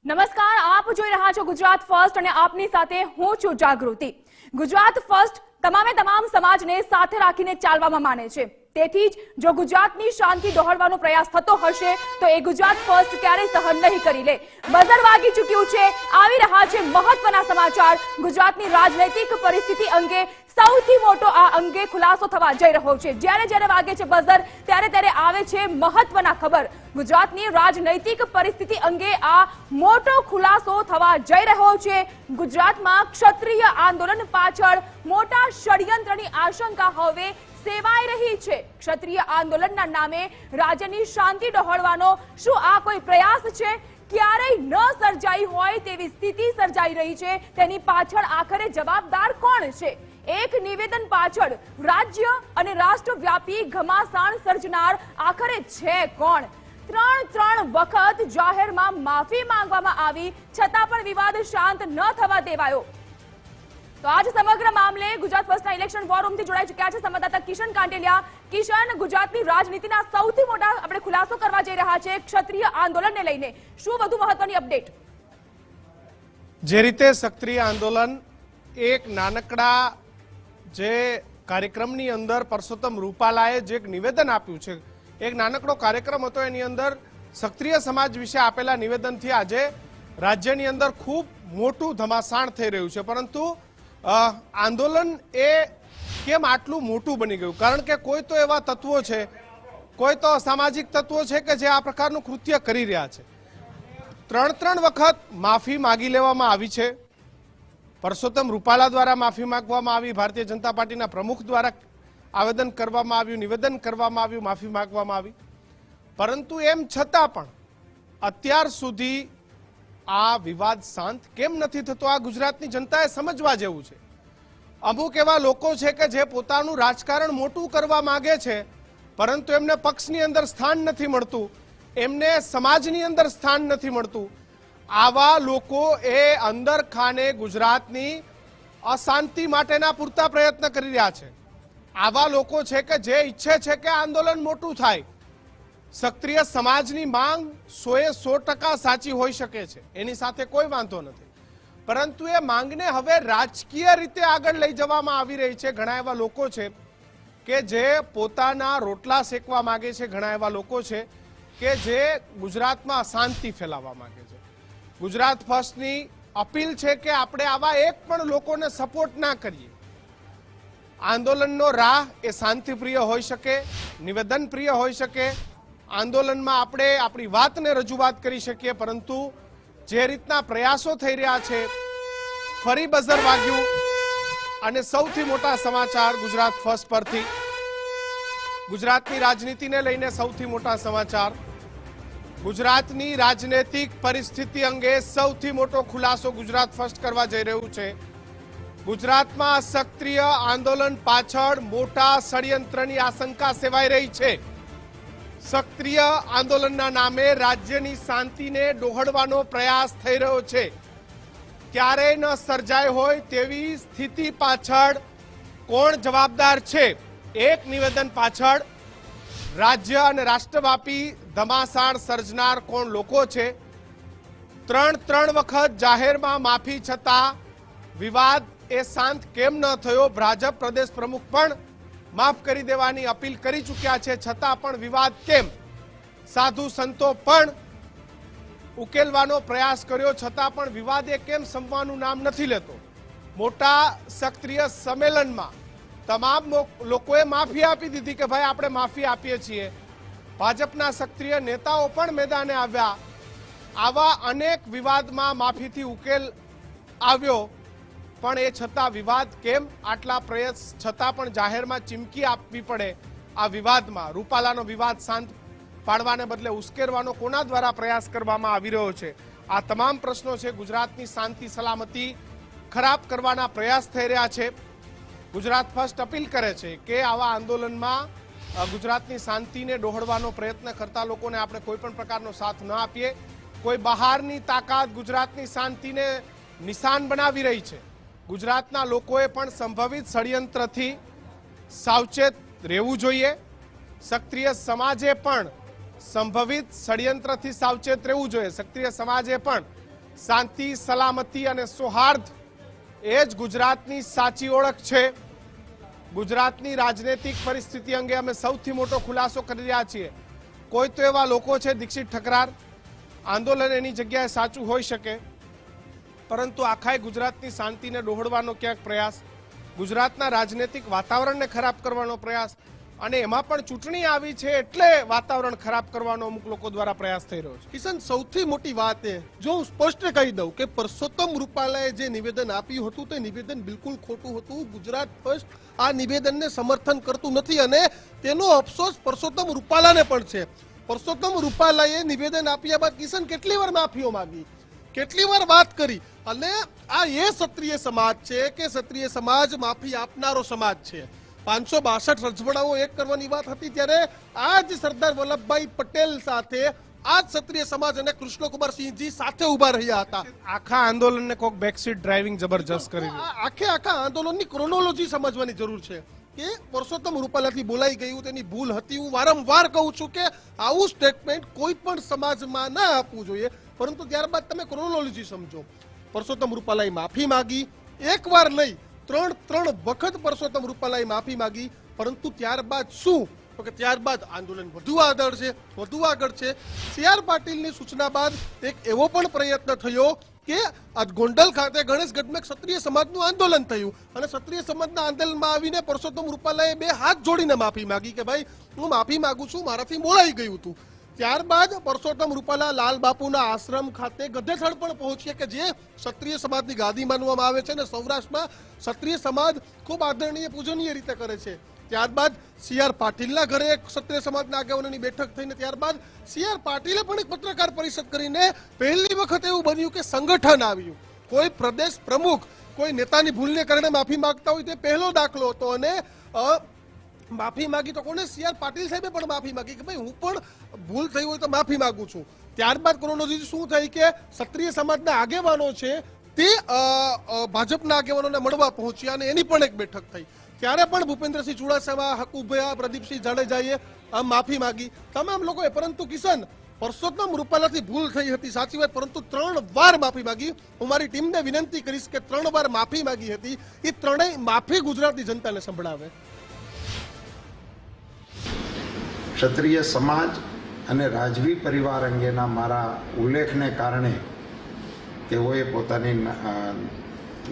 નમસ્કાર, આપ જોઈ રહ્યા છો ગુજરાત ફર્સ્ટ અને આપની સાથે હું છું જાગૃતિ। ગુજરાત ફર્સ્ટ તમામ સમાજને સાથે રાખીને ચાલવામાં માને છે। તેથી જ જો ગુજરાતની શાંતિ દોહડવાનો પ્રયાસ થતો હશે તો એ ગુજરાત ફર્સ્ટ ક્યારેય સહન નહીં કરી લે। બઝર વાગી ચૂક્યું છે, આવી રહ્યા છે મહત્વના સમાચાર। ગુજરાતની રાજનૈતિક પરિસ્થિતિ અંગે સૌથી મોટો આ અંગે ખુલાસો થવા જઈ રહ્યો છે। જ્યારે વાગે છે બઝર ત્યારે આવે છે મહત્વના ખબર। ગુજરાતની રાજનૈતિક પરિસ્થિતિ અંગે આ મોટો ખુલાસો થવા જઈ રહ્યો છે। ગુજરાતમાં ક્ષત્રિય આંદોલન પાછળ મોટા ષડયંત્રની આશંકા હવે સેવાઈ રહી છે। ક્ષત્રિય આંદોલનના નામે રાજ્યની શાંતિ ડહોળવાનો શું આ કોઈ પ્રયાસ છે? ક્યારેય ન સર્જાઈ હોય તેવી સ્થિતિ સર્જાઈ રહી છે। તેની પાછળ આખરે જવાબદાર કોણ છે? એક નિવેદન પાછળ રાજ્ય અને રાષ્ટ્રવ્યાપી ઘમાસાણ સર્જનાર આખરે છે કોણ? ત્રણ વખત જાહેરમાં માફી માંગવામાં આવી છતાં પણ વિવાદ શાંત ન થવા દેવાયો। તો આજ સમગ્ર મામલે ગુજરાત ફર્સ્ટના ઇલેક્શન વોર રૂમથી જોડાઈ ચૂક્યા છે સંવાદદાતા કિશન કાંટેલિયા। કિશન, ગુજરાતની રાજનીતિના સૌથી મોટા આપણે ખુલાસો કરવા જઈ રહ્યા છે ક્ષત્રિય આંદોલનને લઈને, શું વધુ મહત્વની અપડેટ? જે રીતે ક્ષત્રિય આંદોલન એક નાનકડા જે કાર્યક્રમની અંદર પરસોત્તમ રૂપાલાએ જે નિવેદન આપ્યું છે, એક નાનકડો કાર્યક્રમ હતો, એની અંદર ક્ષત્રિય સમાજ વિશે આપેલા નિવેદનથી આજે રાજ્યની અંદર ખૂબ મોટું ધમાસાણ થઈ રહ્યું છે। પરંતુ આંદોલન એ કેમ આટલું મોટું બની ગયું? કારણ કે કોઈ તો એવા તત્વો છે, કોઈ તો અસામાજિક તત્વો છે કે જે આ પ્રકારનું કૃત્ય કરી રહ્યા છે। ત્રણ વખત માફી માગી લેવામાં આવી છે। પરસોત્તમ રૂપાલા દ્વારા માફી માંગવામાં આવી, ભારતીય જનતા પાર્ટીના પ્રમુખ દ્વારા આવેદન કરવામાં આવ્યું, નિવેદન કરવામાં આવ્યું, માફી માંગવામાં આવી। પરંતુ એમ છતાં પણ અત્યાર સુધી આ વિવાદ શાંત કેમ નથી થતો? આ ગુજરાતની જનતાએ સમજવા જેવું છે। અમુક એવા લોકો છે કે જે પોતાનું રાજકારણ મોટું કરવા માંગે છે, પરંતુ એમને પક્ષની અંદર સ્થાન નથી મળતું, એમને સમાજની અંદર સ્થાન નથી મળતું। આવા લોકો એ અંદર ખાને ગુજરાતની અશાંતિ માટેના પૂરતા પ્રયત્ન કરી રહ્યા છે। આવા લોકો છે કે જે ઈચ્છે છે કે આંદોલન મોટું થાય। ક્ષત્રિય સમાજની માંગ 100% સાચી હોઈ શકે છે, એની સાથે કોઈ વાંધો નથી, પરંતુ એ માંગને હવે રાજકીય રીતે આગળ લઈ જવામાં આવી રહી છે। ઘણા એવા લોકો છે કે જે પોતાના રોટલા શેકવા માંગે છે, ઘણા એવા લોકો છે કે જે ગુજરાતમાં અશાંતિ ફેલાવવા માંગે છે। ગુજરાત ફર્સ્ટની અપીલ છે કે આપણે આવા એક પણ લોકોને સપોર્ટ ના કરીએ। આંદોલનનો રાહ એ શાંતિપ્રિય હોઈ શકે, નિવેદન પ્રિય હોઈ શકે, આંદોલનમાં આપણે આપણી વાતને રજૂઆત કરી શકીએ, પરંતુ જે રીતના પ્રયાસો થઈ રહ્યા છે, ફરી બઝર વાગ્યું અને સૌથી મોટા સમાચાર ગુજરાત ફર્સ્ટ પરથી, ગુજરાતની રાજનીતિને લઈને સૌથી મોટા સમાચાર। ગુજરાતની રાજનૈતિક પરિસ્થિતિ અંગે સૌથી મોટો ખુલાસો ગુજરાત ફર્સ્ટ કરવા જઈ રહ્યું છે। ગુજરાતમાં ક્ષત્રિય આંદોલન પાછળ મોટા ષડયંત્રની આશંકા સેવાઈ રહી છે। ક્ષત્રિય આંદોલનના નામે રાજ્યની શાંતિને ડહોળવાનો પ્રયાસ થઈ રહ્યો છે। ક્યારેય ન સર્જાય હોય તેવી સ્થિતિ પાછળ કોણ જવાબદાર છે? એક નિવેદન પાછળ રાજ્ય અને રાષ્ટ્રવ્યાપી ધમાસાણ સર્જનાર કોણ લોકો છે? ત્રણ વખત જાહેરમાં માફી છતાં વિવાદ એ શાંત કેમ ન થયો? ભાજપ પ્રદેશ પ્રમુખ પણ માફ કરી દેવાની અપીલ કરી ચૂક્યા છે, છતાં પણ વિવાદ કેમ? સાધુ સંતો પણ ઉકેલવાનો પ્રયાસ કર્યો, છતાં પણ વિવાદ એ કેમ સંપવાનું નામ નથી લેતો? મોટા ક્ષત્રિય સંમેલનમાં તમામ લોકોએ માફી આપી દીધી કે ભાઈ આપણે માફી આપીએ છીએ। ભાજપના સક્રિય નેતાઓ પણ મેદાને આવ્યા। આવા અનેક વિવાદમાં માફીથી ઉકેલ આવ્યો, પણ એ છતાં વિવાદ કેમ? આટલા પ્રયાસ છતાં પણ જાહેરમાં ચીમકી આપવી પડે આ વિવાદમાં? રૂપાલાનો વિવાદ શાંત પાડવાને બદલે ઉશ્કેરવાનો કોના દ્વારા પ્રયાસ કરવામાં આવી રહ્યો છે? આ તમામ પ્રશ્નો છે। ગુજરાતની શાંતિ સલામતી ખરાબ કરવાના પ્રયાસ થઈ રહ્યા છે। ગુજરાત ફર્સ્ટ અપીલ કરે છે કે આવા આંદોલનમાં ગુજરાતની શાંતિને ડહોળવાનો પ્રયત્ન કરતા લોકોને આપણે કોઈ પણ પ્રકારનો સાથ ન આપીએ। કોઈ બહારની તાકાત ગુજરાતની શાંતિને નિશાન બનાવી રહી છે। ગુજરાતના લોકોએ પણ સંભવિત ષડયંત્રથી સાવચેત રહેવું જોઈએ। ક્ષત્રિય સમાજે પણ સંભવિત ષડયંત્રથી સાવચેત રહેવું જોઈએ। ક્ષત્રિય સમાજે પણ શાંતિ, સલામતી અને સૌહાર્દ એ જ ગુજરાતની સાચી ઓળખ છે. ગુજરાતની રાજનૈતિક પરિસ્થિતિ અંગે અમે સૌથી મોટો ખુલાસો કરી રહ્યા છીએ. કોઈ તો એવા લોકો છે, દીક્ષિત ઠકરાર, આંદોલન એની જગ્યાએ સાચું હોઈ શકે, પરંતુ આખાય ગુજરાતની શાંતિને ડહોળવાનો ક્યાંક પ્રયાસ, ગુજરાતના રાજનૈતિક વાતાવરણને ખરાબ કરવાનો પ્રયાસ, અને એમાં પણ ચૂંટણી આવી છે એટલે વાતાવરણ ખરાબ કરવાનો અમુક લોકો દ્વારા પ્રયાસ થઈ રહ્યો છે. કિશન, સૌથી મોટી વાત એ જો હું સ્પષ્ટ કહી દઉં કે પરસોત્તમ રૂપાલાએ જે નિવેદન આપ્યું હતું તે નિવેદન બિલકુલ ખોટું હતું. ગુજરાત ફર્સ્ટ આ નિવેદનને સમર્થન કરતું નથી અને તેનો અફસોસ પરસોત્તમ રૂપાલાને પણ છે. પરસોત્તમ રૂપાલાએ નિવેદન આપ્યા બાદ કિશન કેટલી વાર માફીઓ માંગી, કેટલી વાર વાત કરી, અને આ એ ક્ષત્રિય સમાજ છે કે ક્ષત્રિય સમાજ માફી આપનારો સમાજ છે. 562 રજવાડાઓ એક કરવાની વાત હતી ત્યારે આ જ સરદાર વલ્લભભાઈ પટેલ સાથે આ જ ક્ષત્રિય સમાજ અને કૃષ્ણકુમારસિંહજી સાથે ઉભા રહ્યા હતા. આખા આંદોલનને કોઈક બેકસીટ ડ્રાઇવિંગ જબરજસ્ત કરી આખા આંદોલનની ક્રોનોલોજી સમજવાની જરૂર છે કે પરસોત્તમ રૂપાલાથી બોલાઈ ગયું તેની ભૂલ હતી. હું વારંવાર કહું છું કે આવું સ્ટેટમેન્ટ કોઈ પણ સમાજમાં ના આપવું જોઈએ, પરંતુ ત્યારબાદ તમે ક્રોનોલોજી સમજો. પરસોત્તમ રૂપાલાએ માફી માંગી, એક વાર નહીં ત્રણ વખત પરસોત્તમ રૂપાલાએ માફી માંગી, પરંતુ ત્યારબાદ શું? તો કે ત્યારબાદ આંદોલન વધુ આગળ છે. સી.આર. પાટીલની સૂચના બાદ એક એવો પણ પ્રયત્ન થયો કે ગોંડલ ખાતે ગણેશગઢમાં ક્ષત્રિય સમાજનું આંદોલન થયું અને ક્ષત્રિય સમાજના આંદોલનમાં આવીને પરસોત્તમ રૂપાલાએ 2 હાથ જોડીને માફી માંગી કે ભાઈ હું માફી માંગુ છું, મારાથી બોલાઈ ગયું હતું. ત્યારબાદ પરસોત્તમ રૂપાલા લાલ બાપુના આશ્રમ ખાતે ગધેથળ પણ પહોંચ્યા કે જે ક્ષત્રિય સમાજની ગાદી માનવામાં આવે છે અને સૌરાષ્ટ્રમાં ક્ષત્રિય સમાજ ખૂબ આદરણીય પૂજનીય રીતે કરે છે. ત્યારબાદ સી.આર. પાટીલના ઘરે ક્ષત્રિય સમાજના આગેવાનોની બેઠક થઈને ત્યારબાદ સી.આર. પાટીલે પણ એક પત્રકાર પરિષદ કરીને પહેલી વખત એવું બન્યું કે સંગઠન આવ્યું. કોઈ પ્રદેશ પ્રમુખ કોઈ નેતાની ભૂલને કારણે માફી માંગતા હોય તે પહેલો દાખલો હતો અને માફી માંગી તો કોને? સી.આર. પાટીલ સાહેબે પણ માફી માંગી કે ભાઈ હું પણ ભૂલ થઈ હોય તો માફી માંગુ છું. ત્યારબાદ ક્રોનોલોજી શું થઈ કે ક્ષત્રિય સમાજના આગેવાનો છે તે ભાજપના આગેવાનોને મળવા પહોંચ્યા અને એની પણ એક બેઠક થઈ. ત્યારે પણ ભૂપેન્દ્રસિંહ ચુડાસમા, હકુભયા, પ્રદીપસિંહ જાડેજાએ માફી માંગી, તમામ લોકોએ. પરંતુ કિશન, પરસોત્તમ રૂપાલાથી ભૂલ થઈ હતી, સાચી વાત, પરંતુ 3 વાર માફી માંગી. હું મારી ટીમને વિનંતી કરીશ કે 3 વાર માફી માંગી હતી, એ 3ય માફી ગુજરાતની જનતાને સંભળાવે. ક્ષત્રિય સમાજ અને રાજવી પરિવાર અંગેના મારા ઉલ્લેખને કારણે તેઓએ પોતાની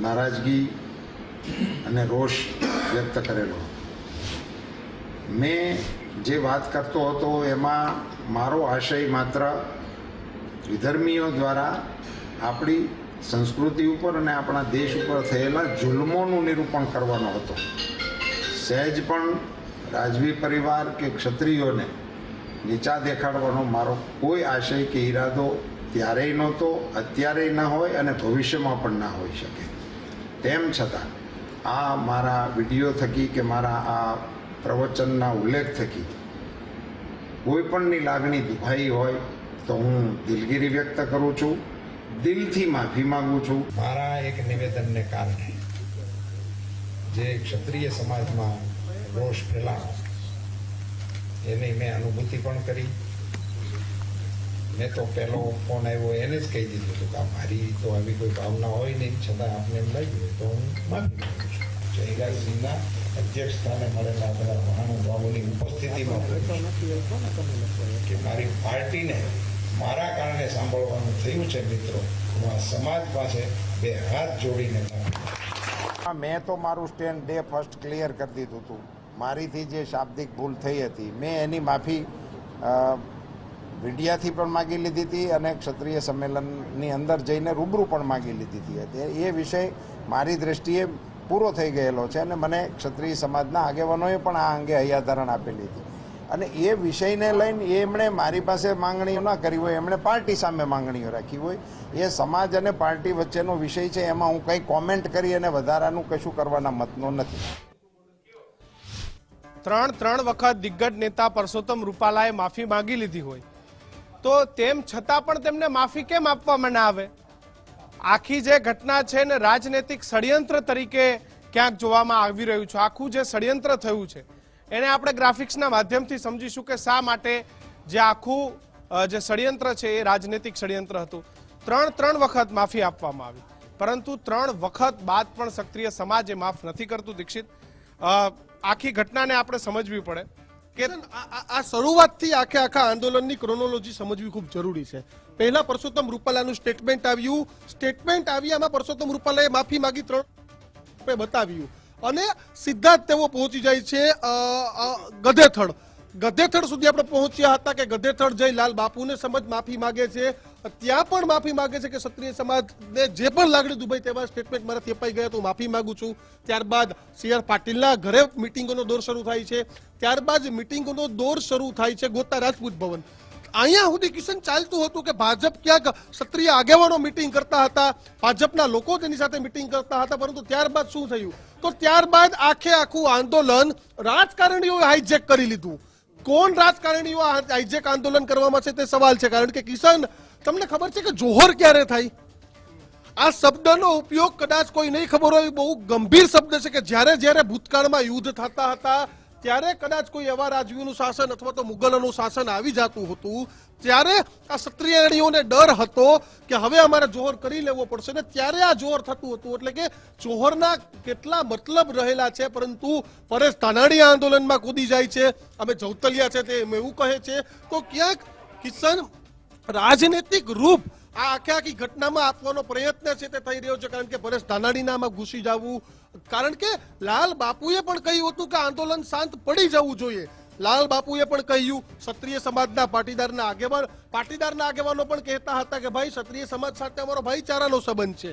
નારાજગી અને રોષ વ્યક્ત કરેલો. મેં જે વાત કરતો હતો એમાં મારો આશય માત્ર વિધર્મીઓ દ્વારા આપણી સંસ્કૃતિ ઉપર અને આપણા દેશ ઉપર થયેલા જુલ્મોનું નિરૂપણ કરવાનો હતો. સહેજ પણ રાજવી પરિવાર કે ક્ષત્રિયોને નીચા દેખાડવાનો મારો કોઈ આશય કે ઈરાદો ત્યારેય નહોતો, અત્યારેય ના હોય અને ભવિષ્યમાં પણ ના હોઈ શકે. તેમ છતાં આ મારા વિડીયો થકી કે મારા આ પ્રવચનના ઉલ્લેખ થકી કોઈ પણની લાગણી દુભાઈ હોય તો હું દિલગીરી વ્યક્ત કરું છું, દિલથી માફી માંગુ છું. મારા એક નિવેદનને કારણે જે ક્ષત્રિય સમાજમાં રોષ ફેલાવો એની મેં અનુભૂતિ પણ કરી. મેં તો પહેલો ફોન આવ્યો એને જ કહી દીધું હતું કે મારી તો આવી કોઈ ભાવના હોય નહીં, છતાં આપને એમ લાગ્યું તો હું માફી માંગુ છું. જયરાજસિંહના અધ્યક્ષ સ્થાને મળેલા બધા મહાનુભાવોની ઉપસ્થિતિમાં કે મારી પાર્ટીને મારા કારણે સાંભળવાનું થયું છે. મિત્રો, હું આ સમાજ પાસે 2 હાથ જોડીને મેં તો મારું સ્ટેન્ડ ડે ફર્સ્ટ ક્લિયર કરી દીધું હતું. મારીથી જે શાબ્દિક ભૂલ થઈ હતી મેં એની માફી મીડિયાથી પણ માગી લીધી હતી અને ક્ષત્રિય સંમેલનની અંદર જઈને રૂબરૂ પણ માગી લીધી હતી. એ વિષય મારી દ્રષ્ટિએ પૂરો થઈ ગયેલો છે અને મને ક્ષત્રિય સમાજના આગેવાનોએ પણ આ અંગે હૈયાધારણ આપેલી હતી અને એ વિષયને લઈને એમણે મારી પાસે માંગણીઓ ના કરી હોય, એમણે પાર્ટી સામે માંગણીઓ રાખી હોય. એ સમાજ અને પાર્ટી વચ્ચેનો વિષય છે, એમાં હું કંઈ કોમેન્ટ કરી અને વધારાનું કશું કરવાના મતનો નથી. 3 વખત દિગ્ગજ નેતા પરસોત્તમ રૂપાલાએ માફી માંગી લીધી હોય તો તેમ છતાં પણ તેમને માફી કેમ આપવામાં ના આવે? આખી જે ઘટના છે ને રાજનૈતિક ષડયંત્ર તરીકે ક્યાંક જોવામાં આવી રહ્યું છે. આખું જે ષડયંત્ર થયું છે એને આપણે ગ્રાફિક્સના માધ્યમથી સમજીશું કે શા માટે જે આખું જે ષડયંત્ર છે એ રાજનૈતિક ષડયંત્ર હતું. ત્રણ વખત માફી આપવામાં આવી, પરંતુ 3 વખત બાદ પણ ક્ષત્રિય સમાજ એ માફ નથી કરતું. દીક્ષિત, આખી ઘટનાને આપણે સમજવી પડે કે આ શરૂઆતથી આખા આંદોલનની ક્રોનોલોજી સમજવી ખૂબ જરૂરી છે. પહેલા પરસોત્તમ રૂપાલાનું સ્ટેટમેન્ટ આવ્યામાં પરસોત્તમ રૂપાલાએ માફી માંગી 3 બતાવ્યું અને સીધા જ તેઓ પહોંચી જાય છે ગધેથડ સુધી આપણે પહોંચ્યા હતા કે ગધેથડ જઈ લાલ બાપુને સમજ માફી માંગે છે. ત્યાં પણ માફી માંગે છે કે ક્ષત્રિય સમાજને જે પણ લાગણી દુભાઈ તેવા સ્ટેટમેન્ટ મારાથી અપાઈ ગયા તો માફી માંગુ છું. ત્યારબાદ CR પાટીલના ઘરે મિટિંગોનો દોર શરૂ થાય છે. ત્યારબાદ મિટિંગોનો દોર શરૂ થાય છે ગોતા રાજપૂત ભવન. અહીંયા સુધી કિશન ચાલતું હતું કે ભાજપ ક્યાંક ક્ષત્રિય આગેવાનો મિટિંગ કરતા હતા, ભાજપના લોકો તેની સાથે મિટિંગ કરતા હતા, પરંતુ ત્યારબાદ શું થયું તો ત્યારબાદ આખું આંદોલન રાજકારણીઓએ હાઈજેક કરી લીધું. કોણ રાજકારણીઓ હાઈજેક આંદોલન કરવામાં છે તે સવાલ છે. કારણ કે કિશન, તમને ખબર છે કે જોહર ક્યારે થાય? આ શબ્દનો ઉપયોગ કદાચ કોઈ નહીં ખબર હોય, બહુ ગંભીર શબ્દ છે કે જ્યારે ભૂતકાળમાં યુદ્ધ થતા હતા ત્યારે કદાચ કોઈ એવા રાજવીઓનું શાસન અથવા તો મુગલોનું શાસન આવી જતું હતું, ત્યારે આ ક્ષત્રિયણીઓને ડર હતો કે હવે અમારે જોહર કરી લેવો પડશે ને ત્યારે આ જોહર થતું હતું. એટલે કે જોહરના કેટલા મતલબ રહેલા છે. પરંતુ પરેશ ધાનાણી આંદોલનમાં કૂદી જાય છે, અમે જવતલિયા છે તે એવું કહે છે, તો ક્યાંક કિશન રાજનૈતિક રૂપ આ આખી ઘટનામાં આપવાનો પ્રયત્ન છે તે થઈ રહ્યો છે. કારણ કે પરેશ ધાનાણીનામાં ઘૂસી જવું, કારણ કે લાલ બાપુએ પણ કહ્યું હતું કે આંદોલન શાંત પડી જવું જોઈએ. લાલ બાપુએ પણ કહ્યું, ક્ષત્રિય સમાજના પાટીદારના આગેવાનો પણ કહેતા હતા કે ભાઈ ક્ષત્રિય સમાજ સાથે અમારો ભાઈચારાનો સંબંધ છે.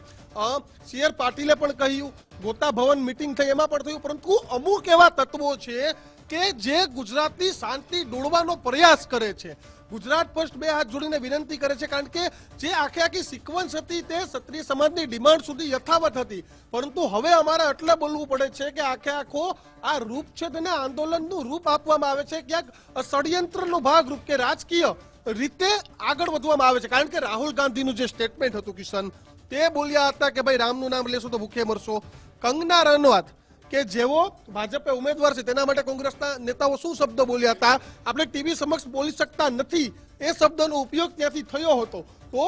CR પાટીલે પણ કહ્યું, ગોતા ભવન મિટિંગ થઈ એમાં પણ થયું. પરંતુ અમુક એવા તત્વો છે કે જે ગુજરાતની શાંતિ ડોળવાનો પ્રયાસ કરે છે. ગુજરાત ફર્સ્ટ 2 હાથ જોડીને વિનંતી કરે છે. કારણ કે જે આખી સિક્વન્સ હતી તે ક્ષત્રિય સમાજની ડિમાન્ડ સુધી યથાવત હતી. પરંતુ હવે અમારે એટલે બોલવું પડે છે કે આખો આ રૂપ છે તેને આંદોલનનું રૂપ આપવામાં આવે છે, ક્યાંક ષડયંત્રનો ભાગરૂપ કે રાજકીય રીતે આગળ વધવામાં આવે છે. કારણ કે રાહુલ ગાંધીનું જે સ્ટેટમેન્ટ હતું કિશન, તે બોલ્યા હતા કે ભાઈ રામનું નામ લેશો તો ભૂખે મરશો. કંગના રનૌત કે જેઓ ભાજપે ઉમેદવાર છે તેના માટે કોંગ્રેસના નેતાઓ શું શબ્દ બોલ્યા હતા આપણે ટીવી સમક્ષ બોલી શકતા નથી, એ શબ્દનો ઉપયોગ ત્યાંથી થયો હતો. તો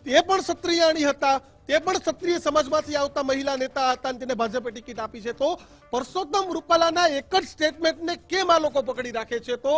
તે પણ ક્ષત્રિયાણી હતા, તે પણ ક્ષત્રિય સમાજમાંથી આવતા મહિલા નેતા હતા અને તેને ભાજપે ટિકિટ આપી છે. તો પરસોત્તમ રૂપાલાના એક જ સ્ટેટમેન્ટને કેમ આ લોકો પકડી રાખે છે? તો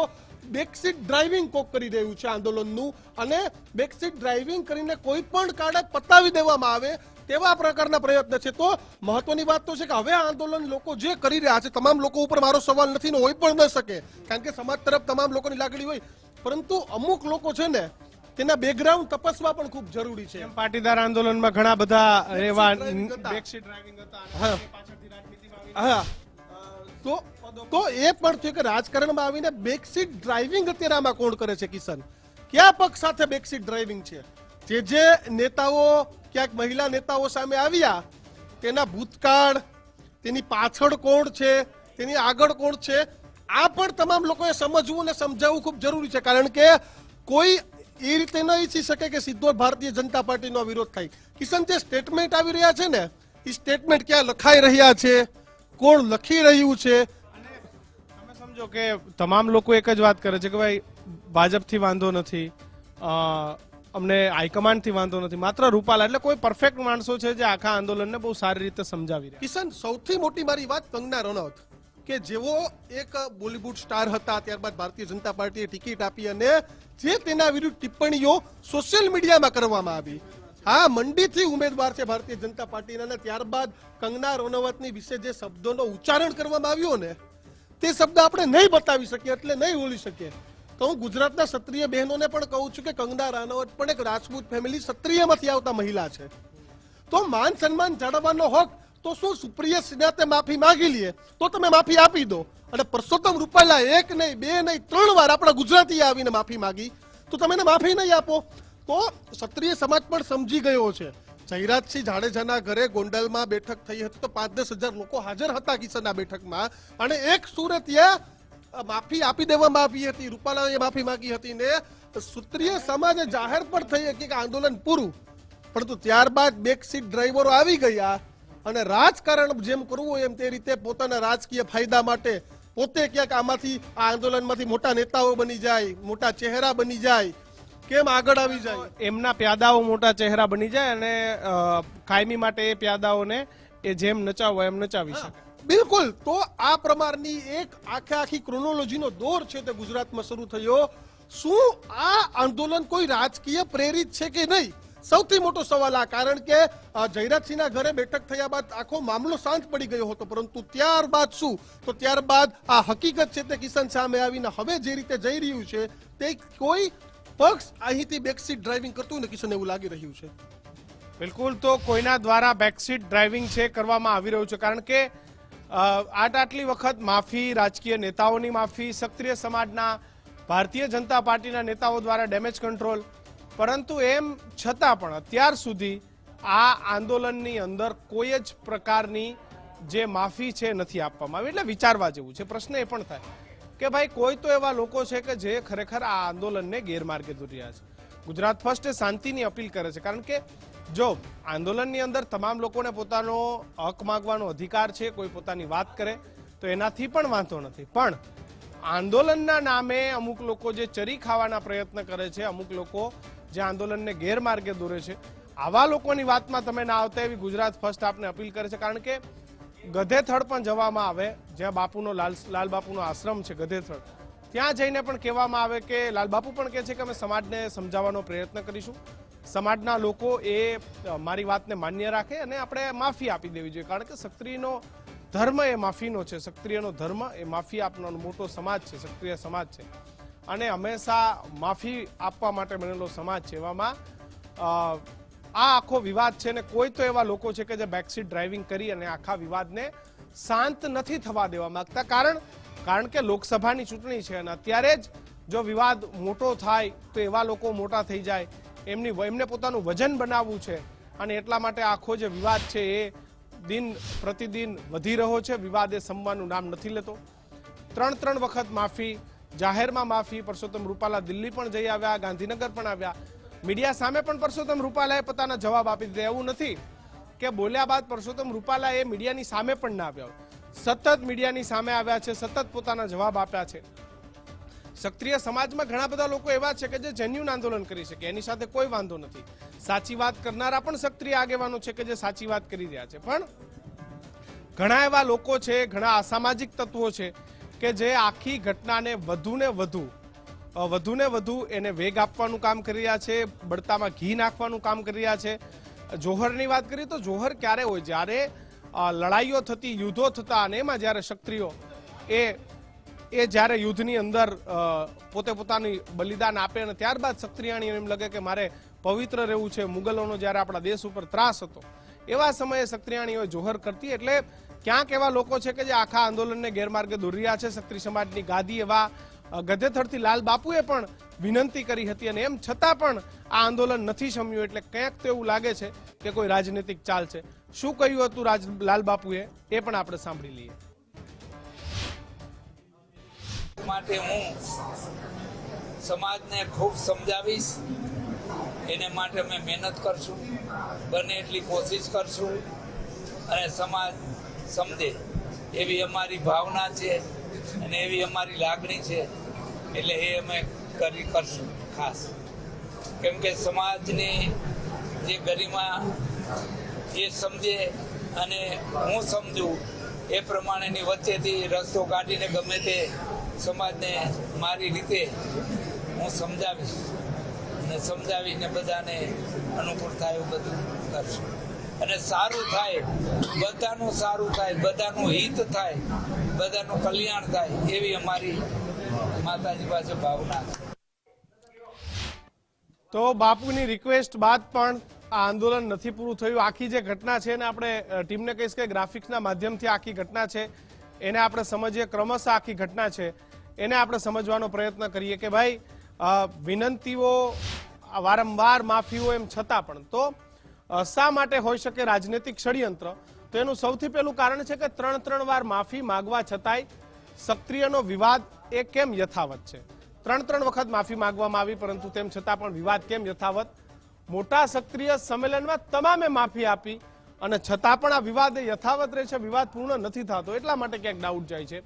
બેકસીટ ડ્રાઇવિંગ કોક કરી રહ્યું છે આંદોલનનું, અને બેકસીટ ડ્રાઇવિંગ કરીને કોઈ પણ કાળે પતાવી દેવામાં આવે તેવા પ્રકારના પ્રયત્ન છે. તો મહત્વની વાત તો છે કે હવે આંદોલન લોકો જે કરી રહ્યા છે, તમામ લોકો ઉપર મારો સવાલ નથી ને હોય પણ ન શકે, કારણ કે સમાજ તરફ તમામ લોકોની લાગણી હોય, પરંતુ અમુક લોકો છે ને તેના બેકગ્રાઉન્ડ તપાસવા પણ ખૂબ જરૂરી છે. પાટીદાર આંદોલનમાં ઘણા બધા એવા બેકસીટ ડ્રાઇવિંગ હતા. હા, તો એ પણ છે કે રાજકારણમાં આવીને બેકસીટ ડ્રાઇવિંગ અત્યારે આમાં કોણ કરે છે કિશન? કયા પક્ષ સાથે બેકસીટ ડ્રાઇવિંગ છે? જે નેતાઓ ક્યાંક મહિલા નેતાઓ સામે આવ્યા તેના ભૂતકાળ, તેની પાછળ કોણ છે, તેની આગળ કોણ છે, આ પણ તમામ લોકોએ સમજવું અને સમજાવવું ખૂબ જરૂરી છે. કારણ કે કોઈ એ રીતે ન ઈચ્છી શકે કે સીધો ભારતીય જનતા પાર્ટીનો વિરોધ થાય. કિશન, જે સ્ટેટમેન્ટ આવી રહ્યા છે ને, એ સ્ટેટમેન્ટ ક્યાં લખાઈ રહ્યા છે, કોણ લખી રહ્યું છે? તમે સમજો કે તમામ લોકો એક જ વાત કરે છે કે ભાઈ ભાજપથી વાંધો નથી, અમને હાઈકમાન્ડથી વાંધો નથી, માત્ર રૂપાલા. એટલે કોઈ પરફેક્ટ માણસો છે જે આખા આંદોલનને બહુ સારી રીતે સમજાવી રહ્યા. કિશન, સૌથી મોટી મારી વાત કંગના રનૌત, કે જેઓ એક બોલિવૂડ સ્ટાર હતા, ત્યારબાદ ભારતીય જનતા પાર્ટીએ ટિકિટ આપી અને જે તેના વિરુદ્ધ ટિપ્પણીઓ સોશિયલ મીડિયામાં કરવામાં આવી. હા, મંડીથી ઉમેદવાર છે ભારતીય જનતા પાર્ટીના, ત્યારબાદ કંગના રનૌતની વિશે જે શબ્દોનો ઉચ્ચારણ કરવામાં આવ્યો ને, તે શબ્દ આપણે નહીં બતાવી શકીએ, એટલે નહીં બોલી શકીએ. તો હું ગુજરાતના ક્ષત્રિય બહેનોને પણ કહું છું કે કંગના રનૌત પણ એક રાજપૂત ફેમિલી ક્ષત્રિયમાંથી આવતા મહિલા છે. તો માન સન્માન જાળવવાનો હક તો શું સુપ્રિયા સિન્હાતે માફી માંગી લે તો તમે માફી આપી દો, અને પરસોત્તમ રૂપાલા 1 નહીં 2 નહીં 3 વાર આપણા ગુજરાતી આવીને માફી માંગી તો તમે એને માફી નહીં આપો? તો ક્ષત્રિય સમાજ પણ સમજી ગયો છે. જયરાજસિંહ જાડેજાના ઘરે ગોંડલમાં બેઠક થઈ હતી તો 5-10 હજાર લોકો હાજર હતા કિશનના બેઠકમાં, અને એક સુરત ત્યાં માફી આપી દેવામાં આવી હતી, રૂપાલાએ માફી માંગી હતી ને ક્ષત્રિય સમાજે જાહેર પણ થઈ હતી કે આંદોલન પૂરું. પરંતુ ત્યારબાદ બેકસીટ ડ્રાઈવરો આવી ગયા અને રાજકારણ જેમ કરવું હોય એમ તે રીતે પોતાના રાજકીય ફાયદા માટે પોતે ક્યાંક આમાંથી આ આંદોલનમાંથી મોટા નેતાઓ બની જાય, મોટા ચહેરા બની જાય, કેમ આગળ આવી જાય? એમના પ્યાદાઓ મોટા ચહેરા બની જાય અને કાયમી માટે એ પ્યાદાઓને એ જેમ નચાવવા એમ નચાવી શકે. બિલકુલ. તો આ પ્રમાણની એક આખી ક્રોનોલોજીનો દોર છે તે ગુજરાતમાં શરૂ થયો. શું આ આંદોલન કોઈ રાજકીય પ્રેરિત છે કે નહીં? સૌથી મોટો સવાલ આ, કારણ કે જયરાજસિંહના ઘરે બેઠક થયા બાદ આખો મામલો શાંત પડી ગયો હતો, પરંતુ ત્યારબાદ શું? તો ત્યારબાદ આ હકીકત છે તે કિશન સામે આવીને હવે જે રીતે જઈ રહ્યું છે તે કોઈ પક્ષ અહીંથી બેકસીટ ડ્રાઇવિંગ કરતું ને કિશન એવું લાગી રહ્યું છે. બિલકુલ. તો કોઈના દ્વારા બેકસીટ ડ્રાઇવિંગ છે કરવામાં આવી રહ્યું છે, કારણ કે આટલી વખત માફી, રાજકીય નેતાઓની માફી, ક્ષત્રિય સમાજના, ભારતીય જનતા પાર્ટીના નેતાઓ દ્વારા ડેમેજ કંટ્રોલ, પરંતુ એમ છતાં પણ અત્યાર સુધી આ આંદોલનની અંદર કોઈ જ પ્રકારની જે માફી છે નથી આપવામાં આવી. એટલે વિચારવા જેવું છે. પ્રશ્ન એ પણ થાય કે ભાઈ કોઈ તો એવા લોકો છે કે જે ખરેખર આ આંદોલનને ગેરમાર્ગે દોરી રહ્યા છે. ગુજરાત ફર્સ્ટ શાંતિની અપીલ કરે છે, કારણ કે જો આંદોલનની અંદર તમામ લોકોને પોતાનો હક માંગવાનો અધિકાર છે, કોઈ પોતાની વાત કરે તો એનાથી પણ વાંધો નથી, પણ આંદોલનના નામે અમુક લોકો જે ચરી ખાવાના પ્રયત્ન કરે છે, અમુક લોકો જે આંદોલનને ગેરમાર્ગે દોરે છે, આવા લોકોની વાતમાં તમે ના આવતા એવી ગુજરાત ફર્સ્ટ આપને અપીલ કરે છે. કારણ કે ગધેથડ પણ જવામાં આવે, જ્યાં બાપુનો લાલ બાપુનો આશ્રમ છે ગધેથડ, ત્યાં જઈને પણ કહેવામાં આવે કે લાલ બાપુ પણ કહે છે કે અમે સમાજને સમજાવવાનો પ્રયત્ન કરીશું, સમાજના લોકો એ મારી વાતને માન્ય રાખે અને આપણે માફી આપી દેવી જોઈએ. કારણ કે ક્ષત્રિયનો ધર્મ એ માફીનો છે, ક્ષત્રિયનો ધર્મ એ માફી આપવાનો મોટો સમાજ છે, ક્ષત્રિય સમાજ છે, અને હંમેશા માફી આપવા માટે બનેલો સમાજ છે. એવામાં આ આખો વિવાદ છે ને કોઈ તો એવા લોકો છે કે જે બેકસીટ ડ્રાઇવિંગ કરી અને આખા વિવાદને શાંત નથી થવા દેવા માંગતા. કારણ કે લોકસભાની ચૂંટણી છે અને અત્યારે જ જો વિવાદ મોટો થાય તો એવા લોકો મોટા થઈ જાય, એમને પોતાનું વજન બનાવવું છે, અને એટલા માટે આખો જે વિવાદ છે એ દિન પ્રતિદિન વધી રહ્યો છે. વિવાદ એ સંવાનું નામ નથી લેતો. 3 વખત માફી, જાહેરમાં માફી. પરસોત્તમ રૂપાલા દિલ્હી પણ જઈ આવ્યા, ગાંધીનગર પણ આવ્યા. મીડિયા સામે પણ પરસોત્તમ રૂપાલાએ પોતાના જવાબ આપી દીધા. એવું નથી કે બોલ્યા બાદ પરસોત્તમ રૂપાલા એ મીડિયાની સામે પણ ના આવ્યા, સતત મીડિયાની સામે આવ્યા છે, સતત પોતાના જવાબ આપ્યા છે. ક્ષત્રિય સમાજમાં ઘણા બધા લોકો એવા છે કે જે જેન્યુન આંદોલન કરી શકે, એની સાથે કોઈ વાંધો નથી. સાચી વાત કરનારા પણ ક્ષત્રિય આગેવાનો છે કે જે સાચી વાત કરી રહ્યા છે, પણ ઘણા એવા લોકો છે, ઘણા અસામાજિક તત્વો છે કે જે આખી ઘટનાને વધુને વધુ એને વેગ આપવાનું કામ કરી રહ્યા છે, બળતામાં ઘી નાખવાનું કામ કરી રહ્યા છે. જોહરની વાત કરીએ તો જોહર ક્યારે હોય? જ્યારે લડાઈઓ થતી, યુદ્ધો થતા, અને એમાં જ્યારે ક્ષત્રિયો એ જ્યારે યુદ્ધની અંદર પોતે પોતાની બલિદાન આપે અને ત્યારબાદ ક્ષત્રિયાણી એમ લાગે કે મારે પવિત્ર રહેવું છે, મુગલોનો જ્યારે આપણા દેશ ઉપર ત્રાસ હતો એવા સમયે ક્ષત્રિયાણીઓ જોહર કરતી. એટલે ક્યાંક એવા લોકો છે કે જે આખા આંદોલનને ગેરમાર્ગે દોરી રહ્યા છે. ક્ષત્રિય સમાજની ગાદી એવા ગધેથડથી લાલ બાપુએ પણ વિનંતી કરી હતી, અને એમ છતાં પણ આ આંદોલન નથી શમ્યું. એટલે ક્યાંક તો એવું લાગે છે કે કોઈ રાજનૈતિક ચાલ છે. શું કહ્યું હતું લાલ બાપુએ એ પણ આપણે સાંભળી લઈએ. માટે હું સમાજને ખૂબ સમજાવીશ, એને માટે અમે મહેનત કરશું, બને એટલી કોશિશ કરશું, અને સમાજ સમજે એવી અમારી ભાવના છે અને એવી અમારી લાગણી છે. એટલે એ અમે કરશું ખાસ, કેમ કે સમાજની જે ગરિમા એ સમજે અને હું સમજું એ પ્રમાણેની વચ્ચેથી રસ્તો કાઢીને ગમે તે સમાજને મારી રીતે હું સમજાવીશ, અને સમજાવીને બધાને અનુકૂળ થાય એવું બધું કરશું. અને સારું થાય, બધાનું સારું થાય, બધાનું હિત થાય, બધાનું કલ્યાણ થાય એવી અમારી માતાજી પાસે ભાવના છે. તો બાપુની રિક્વેસ્ટ બાદ પણ આ આંદોલન નથી પૂરું થયું. આખી જે ઘટના છે એને આપણે ટીમને કહીશ કે ગ્રાફિક્સના માધ્યમથી આખી ઘટના છે એને આપણે સમજીએ, ક્રમશઃ આખી ઘટના છે એને આપણે સમજવાનો પ્રયત્ન કરીએ કે ભાઈ વિનંતીઓ, વારંવાર માફીઓ, એમ છતાં પણ તો શા માટે હોઈ શકે રાજનૈતિક ષડયંત્ર? તો એનું સૌથી પહેલું કારણ છે કે 3 વાર માફી માંગવા છતાંય ક્ષત્રિયનો વિવાદ એ કેમ યથાવત છે? 3 વખત માફી માંગવામાં આવી, પરંતુ તેમ છતાં પણ વિવાદ કેમ યથાવત? મોટા ક્ષત્રિય સંમેલનમાં તમામે માફી આપી અને છતાં પણ આ વિવાદ યથાવત રહે છે, વિવાદ પૂર્ણ નથી થતો. એટલા માટે ક્યાંક ડાઉટ જાય છે.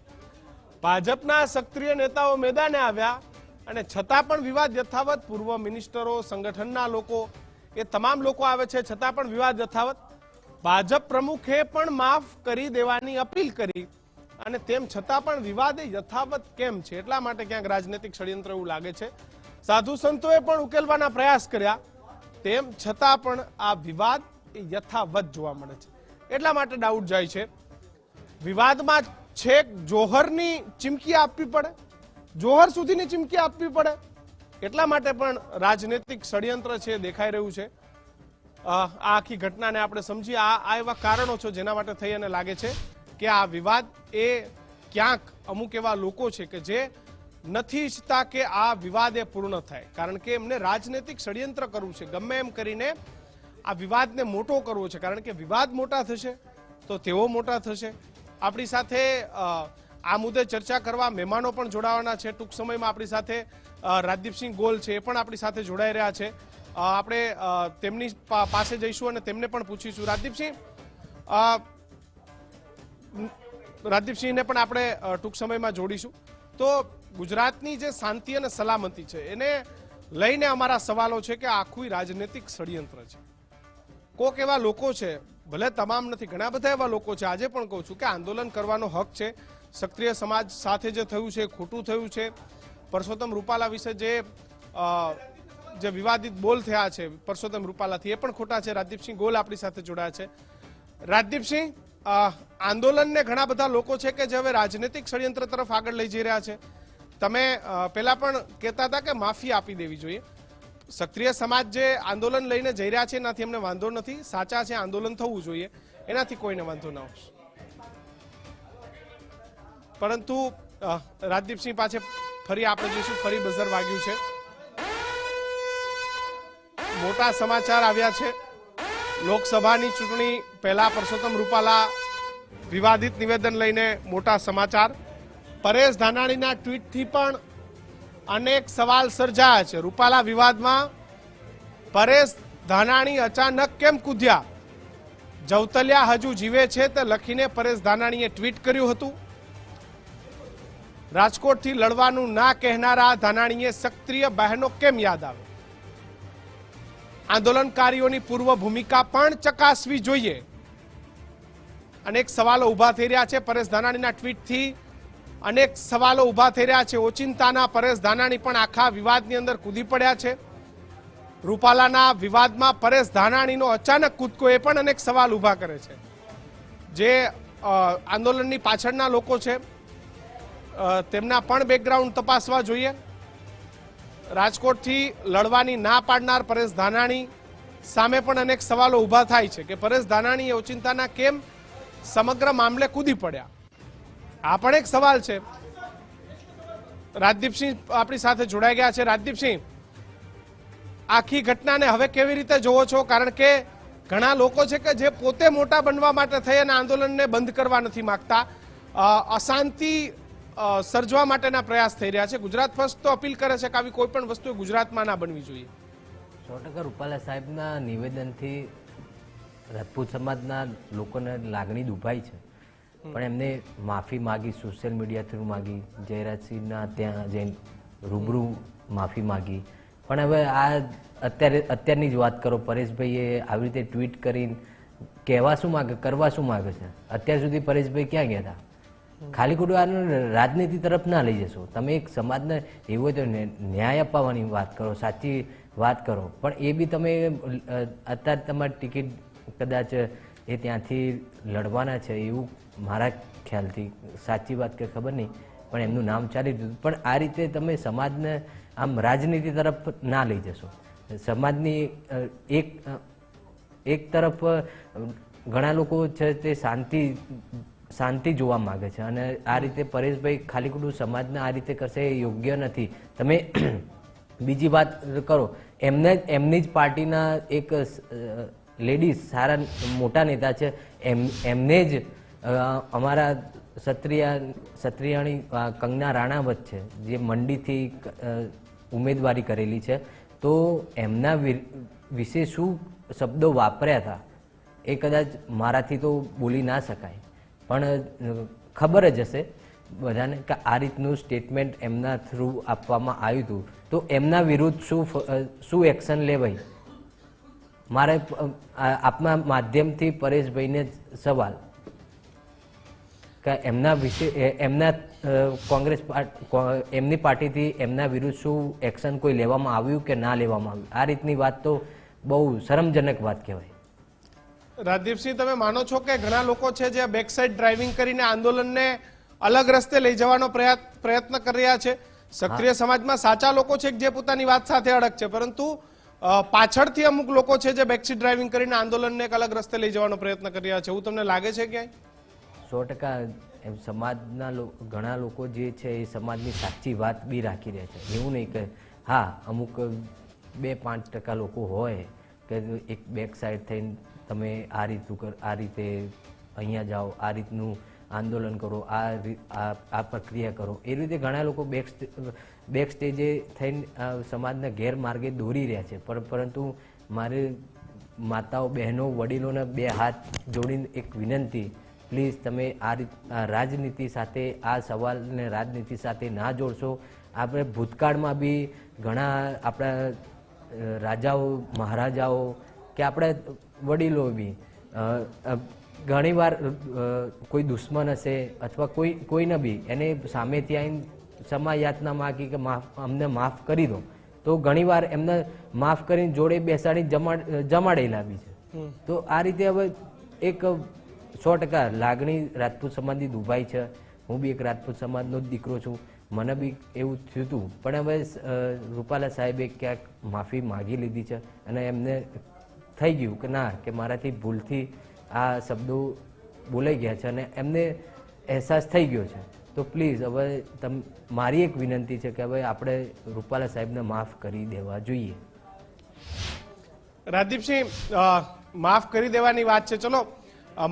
ભાજપના સક્રિય નેતાઓ મેદાને આવ્યા અને છતાં પણ વિવાદ યથાવત. પૂર્વ મિનિસ્ટરો, સંગઠનના લોકો, એ તમામ લોકો આવે છે, છતાં પણ વિવાદ યથાવત. ભાજપ પ્રમુખે પણ માફ કરી દેવાની અપીલ કરી અને તેમ છતાં પણ વિવાદ એ યથાવત કેમ છે? એટલા માટે ક્યાંક રાજનૈતિક ષડયંત્ર એવું લાગે છે. સાધુ સંતોએ પણ ઉકેલવાના પ્રયાસ કર્યા, તેમ છતાં પણ આ વિવાદ એ યથાવત જોવા મળે છે. એટલા માટે ડાઉટ જાય છે, વિવાદમાં છેક જોહરની ચીમકી આપવી પડે, જોહર સુધીની ચીમકી આપવી પડે, એટલા માટે પણ રાજનૈતિક ષડયંત્ર છે દેખાઈ રહ્યું છે. આ આખી ઘટનાને આપણે સમજીએ. આ એવા કારણો છે જેના માટે થઈ અને લાગે છે કે આ વિવાદ એ ક્યાંક અમુક એવા લોકો છે કે જે નથી ઈચ્છતા કે આ વિવાદ એ પૂર્ણ થાય, કારણ કે એમને રાજનૈતિક ષડયંત્ર કરવું છે, ગમે એમ કરીને આ વિવાદને મોટો કરવો છે, કારણ કે વિવાદ મોટા થશે તો તેઓ મોટા થશે. આપણી સાથે આ મુદ્દે ચર્ચા કરવા મહેમાનો પણ જોડાવાના છે. ટૂંક સમયમાં આપણી સાથે રાજદીપસિંહ ગોલ છે, એ પણ આપણી સાથે જોડાઈ રહ્યા છે. આપણે તેમની પાસે જઈશું અને તેમને પણ પૂછીશું. રાજદીપસિંહને પણ આપણે ટૂંક સમયમાં જોડીશું. તો ગુજરાતની જે શાંતિ અને સલામતી છે એને લઈને અમારા સવાલો છે કે આખું રાજનૈતિક ષડયંત્ર છે. કોક એવા લોકો છે, ભલે તમામ નથી, ઘણા બધા એવા લોકો છે, આજે પણ કહું છું કે આંદોલન કરવાનો હક છે. ક્ષત્રિય સમાજ સાથે જે થયું છે ખોટું થયું છે. પરસોત્તમ રૂપાલા વિશે જે વિવાદિત બોલ થયા છે પરસોત્તમ રૂપાલાથી, એ પણ ખોટા છે. રાજદીપસિંહ ગોલ આપણી સાથે જોડાયા છે. રાજદીપસિંહ, આંદોલનને ઘણા બધા લોકો છે કે જે હવે રાજનૈતિક ષડયંત્ર તરફ આગળ લઈ જઈ રહ્યા છે. તમે પહેલા પણ કહેતા હતા કે માફી આપી દેવી જોઈએ. ક્ષત્રિય સમાજ જે આંદોલન લઈને જઈ રહ્યા છે એનાથી અમને વાંધો નથી, સાચા છે, આંદોલન થવું જોઈએ, એનાથી કોઈને વાંધો ના આવશે. પરંતુ રાજદીપસિંહ પાસે ફરી આપણે જોઈશું. ફરી બઝર વાગ્યું છે. મોટા સમાચાર આવ્યા છે. લોકસભાની ચૂંટણી પહેલા પરસોત્તમ રૂપાલા વિવાદિત નિવેદન લઈને મોટા સમાચાર. પરેશ ધાનાણીના ટ્વીટથી પણ અનેક સવાલ સર્જાયા છે. રૂપાલા વિવાદમાં પરેશ ધાનાણી અચાનક કેમ કૂદ્યા? જવતલિયા હજુ જીવે છે તે લખીને પરેશ ધાનાણીએ ટ્વીટ કર્યું હતું. રાજકોટથી લડવાનું ના કહેનારા ધાનાણીએ ક્ષત્રિય બહેનો કેમ યાદ આવે? આંદોલનકારીઓની પૂર્વ ભૂમિકા પણ ચકાસવી જોઈએ. અનેક સવાલો ઉભા થઈ રહ્યા છે. પરેશ ધાનાણીના ટ્વીટથી અનેક સવાલો ઉભા થઈ રહ્યા છે. ઓચિંતાના પરેશ ધાનાણી પણ આખા વિવાદની અંદર કૂદી પડ્યા છે. રૂપાલાના વિવાદમાં પરેશ ધાનાણીનો અચાનક કૂદકો એ પણ અનેક સવાલ ઉભા કરે છે. જે આંદોલનની પાછળના લોકો છે તેમના પણ બેકગ્રાઉન્ડ તપાસવા જોઈએ. રાજકોટથી લડવાની ના પાડનાર પરેશ ધાનાણી સામે પણ અનેક સવાલો ઉભા થાય છે કે પરેશ ધાનાણીએ ઓચિંતાના કેમ સમગ્ર મામલે કૂદી પડ્યા? આ પણ એક સવાલ છે. રાજદીપસિંહ આપણી સાથે જોડાઈ ગયા છે. રાજદીપસિંહ, આખી ઘટનાને હવે કેવી રીતે જોવો છો? કારણ કે ઘણા લોકો છે કે જે પોતે મોટા બનવા માટે થઈ અને આંદોલનને બંધ કરવા નથી માંગતા, અશાંતિ સર્જવા માટેના પ્રયાસ થઈ રહ્યા છે. ગુજરાત ફર્સ્ટ તો અપીલ કરે છે કે આવી કોઈ પણ વસ્તુ ગુજરાતમાં ના બનવી જોઈએ. 100% રૂપાલા સાહેબના નિવેદનથી રાજપૂત સમાજના લોકોને લાગણી દુભાઈ છે, પણ એમને માફી માગી, સોશિયલ મીડિયા થ્રુ માગી, જયરાજસિંહના ત્યાં જઈને રૂબરૂ માફી માગી. પણ હવે આ અત્યારની જ વાત કરો, પરેશભાઈએ આવી રીતે ટ્વીટ કરીને કહેવા શું માગે, કરવા શું માગે છે? અત્યાર સુધી પરેશભાઈ ક્યાં ગયા હતા? ખાલી ખોટું આનું રાજનીતિ તરફ ના લઈ જશો. તમે એક સમાજને એવું હોય તો ન્યાય અપાવવાની વાત કરો, સાચી વાત કરો. પણ એ બી તમે અત્યારે તમારી ટિકિટ કદાચ એ ત્યાંથી લડવાના છે એવું મારા ખ્યાલથી, સાચી વાત કે ખબર નહીં, પણ એમનું નામ ચાલી દીધું. પણ આ રીતે તમે સમાજને આમ રાજનીતિ તરફ ના લઈ જશો. સમાજની એક તરફ ઘણા લોકો છે તે શાંતિ જોવા માગે છે અને આ રીતે પરેશભાઈ ખાલી ખોટું સમાજને આ રીતે કરશે એ યોગ્ય નથી. તમે બીજી વાત કરો, એમની જ પાર્ટીના એક લેડીઝ સારા મોટા નેતા છે, એમને જ અમારા ક્ષત્રિયાણી કંગના રાણાવત છે જે મંડીથી ઉમેદવારી કરેલી છે, તો એમના વિશે શું શબ્દો વાપર્યા હતા એ કદાચ મારાથી તો બોલી ના શકાય, પણ ખબર જ હશે બધાને કે આ રીતનું સ્ટેટમેન્ટ એમના થ્રુ આપવામાં આવ્યું હતું, તો એમના વિરુદ્ધ શું એક્શન લેવાય? મારે આપના માધ્યમથી પરેશભાઈને સવાલ કે એમના વિશે એમના કોંગ્રેસ એમની પાર્ટીથી એમના વિરુદ્ધ શું એક્શન કોઈ લેવામાં આવ્યું કે ના લેવામાં આવ્યું? આ રીતની વાત તો બહુ શરમજનક વાત કહેવાય. રાજદીપસિંહ, તમે માનો છો કે ઘણા લોકો છે જે બેક સાઇડ ડ્રાઇવિંગ કરીને આંદોલનને અલગ રસ્તે લઈ જવાનો પ્રયત્ન કરી રહ્યા છે? ક્ષત્રિય સમાજમાં સાચા લોકો છે જે પોતાની વાત સાથે અડગ છે, પરંતુ પાછળથી અમુક લોકો છે જે બેક સાઇડ ડ્રાઇવિંગ કરીને આંદોલનને એક અલગ રસ્તે લઈ જવાનો પ્રયત્ન કરી રહ્યા છે, એવું તમને લાગે છે ક્યાંય? 100% એમ સમાજના ઘણા લોકો જે છે એ સમાજની સાચી વાત બી રાખી રહ્યા છે. એવું નહીં કે હા અમુક 2-5% લોકો હોય કે એક બેક સાઈડ થઈને તમે આ રીતે અહીંયા જાઓ, આ રીતનું આંદોલન કરો, આ પ્રક્રિયા કરો, એ રીતે ઘણા લોકો બેક સ્ટેજે થઈને સમાજના ગેરમાર્ગે દોરી રહ્યા છે. પરંતુ મારે માતાઓ, બહેનો, વડીલોને 2 હાથ જોડીને એક વિનંતી, પ્લીઝ તમે આ રાજનીતિ સાથે આ સવાલને રાજનીતિ સાથે ના જોડશો. આપણે ભૂતકાળમાં બી ઘણા આપણા રાજાઓ, મહારાજાઓ કે આપણા વડીલો બી ઘણીવાર કોઈ દુશ્મન હશે અથવા કોઈને બી એને સામેથી આવીને ક્ષમા યાચના માગી કે અમને માફ કરી દો, તો ઘણીવાર એમને માફ કરીને જોડે બેસાડી જમાડેલા બી છે. તો આ રીતે હવે એક 100% લાગણી રાજપૂત સમાજની દુભાઈ છે. હું બી એક રાજપૂત સમાજનો જ દીકરો છું, મને બી એવું થયું હતું, પણ હવે રૂપાલા સાહેબે ક્યાંક માફી માગી લીધી છે અને એમને થઈ ગયું કે ના, કે મારાથી ભૂલથી આ શબ્દો બોલાઈ ગયા છે અને એમને અહેસાસ થઈ ગયો છે. તો પ્લીઝ હવે મારી એક વિનંતી છે કે હવે આપણે રૂપાલા સાહેબને માફ કરી દેવા જોઈએ. રાજદીપસિંહ, માફ કરી દેવાની વાત છે, ચલો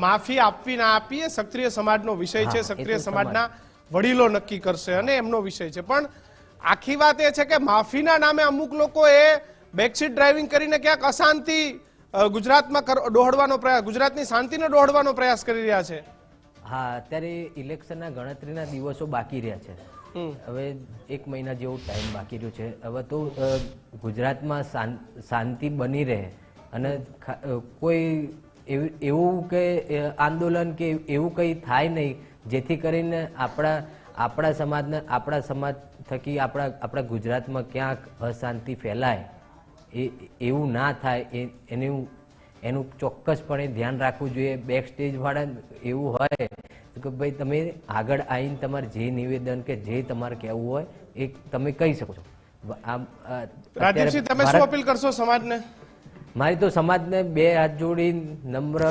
માફી આપવી ના આપવી એ ક્ષત્રિય સમાજનો વિષય છે, ક્ષત્રિય સમાજના વડીલો નક્કી કરશે અને એમનો વિષય છે. પણ આખી વાત એ છે કે માફીના નામે અમુક લોકો એ બેકસીટ ડ્રાઇવિંગ કરીને ક્યાંક અશાંતિ ગુજરાતમાં દોહડવાનો પ્રયાસ, ગુજરાતની શાંતિને દોહડવાનો પ્રયાસ કરી રહ્યા છે. હા, અત્યારે ઇલેક્શનના ગણતરીના દિવસો બાકી રહ્યા છે. હવે 1 મહિના જેવો ટાઈમ બાકી રહ્યો છે. હવે તો ગુજરાતમાં શાંતિ બની રહે અને કોઈ એવું કે આંદોલન કે એવું કંઈ થાય નહીં જેથી કરીને આપણા સમાજ થકી આપણા ગુજરાતમાં ક્યાંક અશાંતિ ફેલાય, એવું ના થાય એનું ચોક્કસપણે ધ્યાન રાખવું જોઈએ. બેક સ્ટેજ વાળા એવું હોય કે ભાઈ તમે આગળ આવીને તમારે જે નિવેદન કે જે તમારે કહેવું હોય એ તમે કહી શકો છો. રાજદીપસિંહ, તમે શું અપીલ કરશો સમાજને? મારી તો સમાજને 2 હાથ જોડી નમ્ર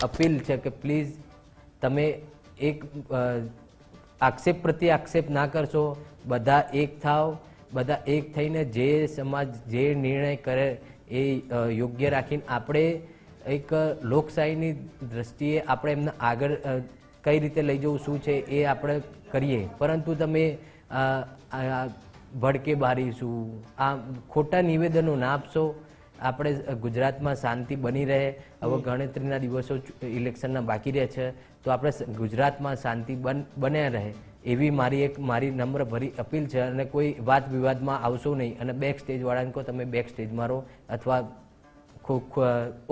અપીલ છે કે પ્લીઝ તમે એક આક્ષેપ પ્રત્યે આક્ષેપ ના કરશો, બધા એક થાવ, બધા એક થઈને જે સમાજ જે નિર્ણય કરે એ યોગ્ય રાખીને આપણે એક લોકશાહીની દ્રષ્ટિએ આપણે એમને આગળ કઈ રીતે લઈ જવું શું છે એ આપણે કરીએ. પરંતુ તમે ભડકે બારીશું, આ ખોટા નિવેદનો ના આપશો. આપણે ગુજરાતમાં શાંતિ બની રહે. હવે ગણતરીના દિવસો ઇલેક્શનના બાકી રહે છે, તો આપણે ગુજરાતમાં શાંતિ બન્યા રહે એવી મારી નમ્ર ભરી અપીલ છે. અને કોઈ વાત વિવાદમાં આવશો નહીં અને બેક સ્ટેજ વાળાને કહો તમે બેક સ્ટેજમાં રહો અથવા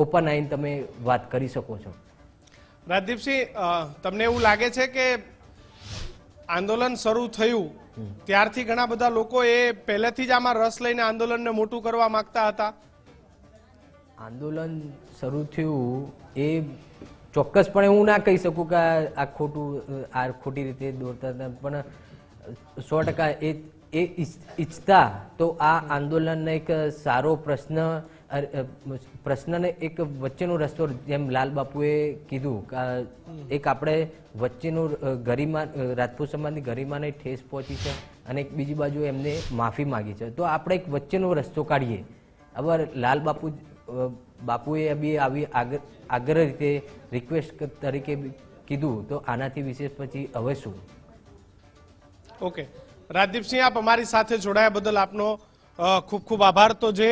ઓપન આવીને તમે વાત કરી શકો છો. રાજદીપસિંહ, તમને એવું લાગે છે કે આંદોલન શરૂ થયું ત્યારથી ઘણા બધા લોકો એ પહેલેથી જ આમાં રસ લઈને આંદોલનને મોટું કરવા માંગતા હતા? આંદોલન શરૂ થયું એ ચોક્કસપણે હું ના કહી શકું કે આ ખોટી રીતે દોરતા હતા, પણ 100% એ ઈચ્છતા તો આ આંદોલનને એક સારો પ્રશ્નને એક વચ્ચેનો રસ્તો, જેમ લાલ બાપુએ કીધું, એક આપણે વચ્ચેનો ગરિમા, રાજપૂત સમાજની ગરિમાને ઠેસ પહોંચી છે અને એક બીજી બાજુ એમને માફી માગી છે, તો આપણે એક વચ્ચેનો રસ્તો કાઢીએ. હવે લાલ બાપુએ બી આવી આગ્રહ રીતે રિક્વેસ્ટ તરીકે કીધું, તો આનાથી વિશેષ પછી હવે શું? ઓકે રાજદીપસિંહ, આપ અમારી સાથે જોડાયા બદલ આપનો ખૂબ ખૂબ આભાર. તો જે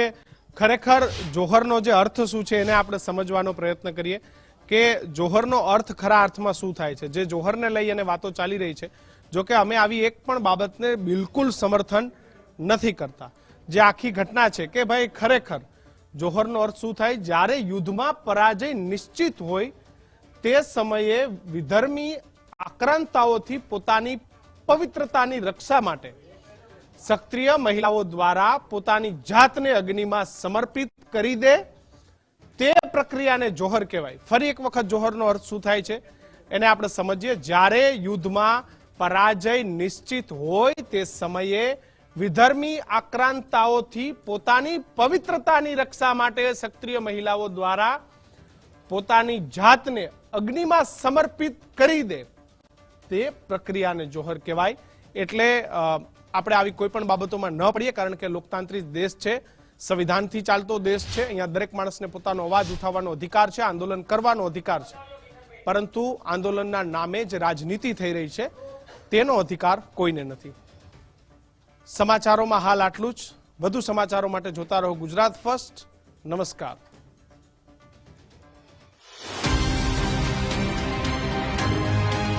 ખરેખર જોહરનો જે અર્થ શું છે એને આપણે સમજવાનો પ્રયત્ન કરીએ કે જોહરનો અર્થ ખરા અર્થમાં શું થાય છે, જે જોહરને લઈ અને વાતો ચાલી રહી છે. જો કે અમે આવી એક પણ બાબતને બિલકુલ સમર્થન નથી કરતા. જે આખી ઘટના છે કે ભાઈ ખરેખર જોહરનો અર્થ શું થાય, જ્યારે યુદ્ધમાં પરાજય નિશ્ચિત હોય તે સમયે વિધર્મી આક્રાંતાઓથી પોતાની પવિત્રતાની રક્ષા માટે ક્ષત્રિય મહિલાઓ દ્વારા પોતાની જાતને અગ્નિમાં સમર્પિત કરી દે, તે પ્રક્રિયાને જોહર કહેવાય. ફરી એક વખત જોહરનો અર્થ શું થાય છે એને આપણે સમજીએ. જ્યારે યુદ્ધમાં પરાજય નિશ્ચિત હોય તે સમયે વિધર્મી આક્રાંતાઓથી પોતાની પવિત્રતાની રક્ષા માટે ક્ષત્રિય મહિલાઓ દ્વારા પોતાની જાતને અગ્નિમાં સમર્પિત કરી દે, તે પ્રક્રિયાને જોહર કહેવાય. એટલે આપણે આવી કોઈ પણ બાબતોમાં ન પડીએ, કારણ કે લોકતાંત્રિક દેશ છે, સંવિધાનથી ચાલતો દેશ છે. અહીંયા દરેક માણસને પોતાનો અવાજ ઉઠાવવાનો અધિકાર છે, આંદોલન કરવાનો અધિકાર છે. પરંતુ આંદોલનના નામે જે રાજનીતિ થઈ રહી છે તેનો અધિકાર કોઈને નથી. સમાચારોમાં હાલ આટલું જ. વધુ સમાચારો માટે જોતા રહો ગુજરાત ફર્સ્ટ. નમસ્કાર.